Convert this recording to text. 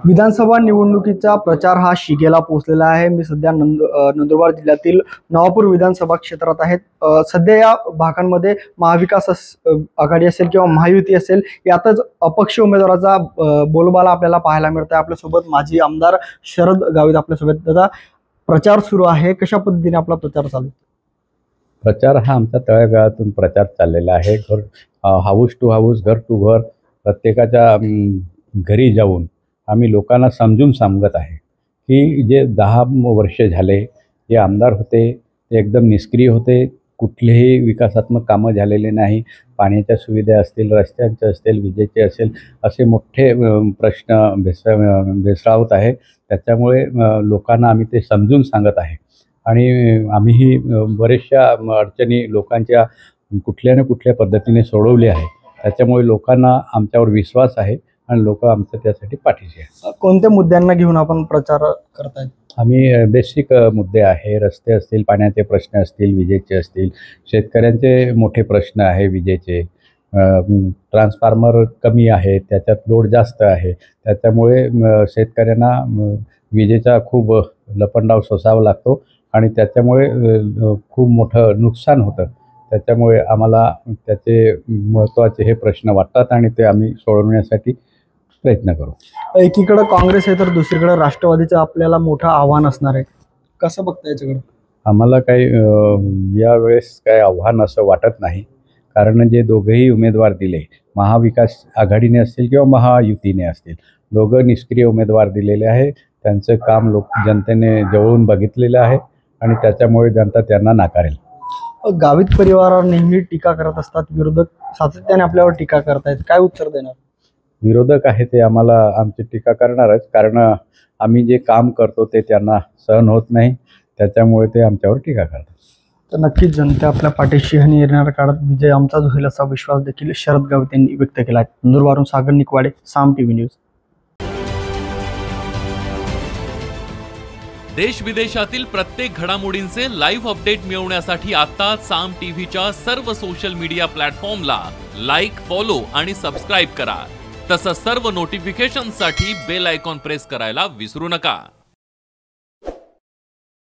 विधानसभा निवडणुकीचा प्रचार हा शिगेला पोहोचलेला आहे। मी सध्या नंदुरबार जिल्ह्यातील नवापूर विधानसभा क्षेत्रात आहे। सध्या या भागांमध्ये महाविकास आघाडी असेल किंवा महायुती असेल यातच अपक्ष उमेदवाराचा बोलबाला आपल्याला पाहायला मिळत आहे। आपल्यासोबत माजी आमदार शरद गावित आपल्यासोबत। दादा, प्रचार सुरू आहे, कशा पद्धतीने आपला प्रचार चालू? प्रचार हा आमचा तळागाळातून प्रचार चाललेला आहे। हाऊस टू हाऊस, घर टू घर, प्रत्येकाच्या घरी जाऊन आम्ही लोकांना समजून सांगत आहे की जे 10 वर्ष झाले जे आमदार होते ते एकदम निष्क्रिय होते, कुठलेही विकासात्मक कामं झालेले नाही। पाण्याच्या सुविधा असतील, रस्त्यांचे असतील, विजेचे असेल, असे मोठे प्रश्न भेसळवत आहे। त्याच्यामुळे लोकांना आम्ही ते समजून सांगत आहे आणि आम्हीही बरेचशा अडचणी लोकांच्या कुठल्या ना कुठल्या पद्धतीने सोडवल्या आहे। त्याच्यामुळे लोकांना आमच्यावर विश्वास आहे आणि लोक आमच्या त्यासाठी पाठीशी आहेत। कोणत्या मुद्द्यांना घेऊन आपण प्रचार करताय? आम्ही बेसिक मुद्दे आहे, रस्ते असतील, पाण्याचे प्रश्न असतील, विजेचे असतील, शेतकऱ्यांचे मोठे प्रश्न आहे, विजेचे ट्रान्सफॉर्मर कमी आहे, त्याच्यात लोड जास्त आहे, त्याच्यामुळे शेतकऱ्यांना विजेचा खूप लपंडाव सोसावा लागतो आणि त्याच्यामुळे खूप मोठं नुकसान होतं। त्याच्यामुळे आम्हाला त्याचे महत्त्वाचे हे प्रश्न वाटतात आणि ते आम्ही सोडवण्यासाठी प्रयत्न करू। एकीकडे काँग्रेस आहे तर दुसरीकडे राष्ट्रवादीचं आपल्याला मोठं आव्हान असणार आहे, कसं बघता याच्याकडे? आम्हाला काही यावेळेस काही आव्हान असं वाटत नाही, कारण जे दोघेही उमेदवार दिले, महाविकास आघाडीने असतील किंवा महायुतीने असतील, दोघं निष्क्रिय उमेदवार दिलेले आहे। त्यांचं काम जनतेने जवळून बघितलेलं आहे आणि त्याच्यामुळे जनता त्यांना नाकारेल। गावित परिवारावर नेहमी टीका करत असतात, विरोधक सातत्याने आपल्यावर टीका करतायत, काय उत्तर देणार? विरोधक आहे ते आम्हाला आमची टीका करणारच, कारण आम्ही जे काम करतो ते त्यांना सहन होत नाही, त्याच्यामुळे ते आमच्यावर टीका करतात। तर नक्कीच जनता आपल्या पाठीशी आणि येणाऱ्या काळात विजय आमचाच होईल असा विश्वास देखील शरद गावित यांनी व्यक्त केला आहे। नंदुरबारून सागर निकवाडे, साम टीव्ही न्यूज। देश विदेशातील प्रत्येक घडामोडींचे लाईव्ह अपडेट मिळवण्यासाठी आता साम टीव्हीच्या सर्व सोशल मीडिया प्लॅटफॉर्मला लाईक, फॉलो आणि सबस्क्राईब करा। तसंच सर्व नोटिफिकेशनसाठी बेल आयकॉन प्रेस करायला विसरू नका।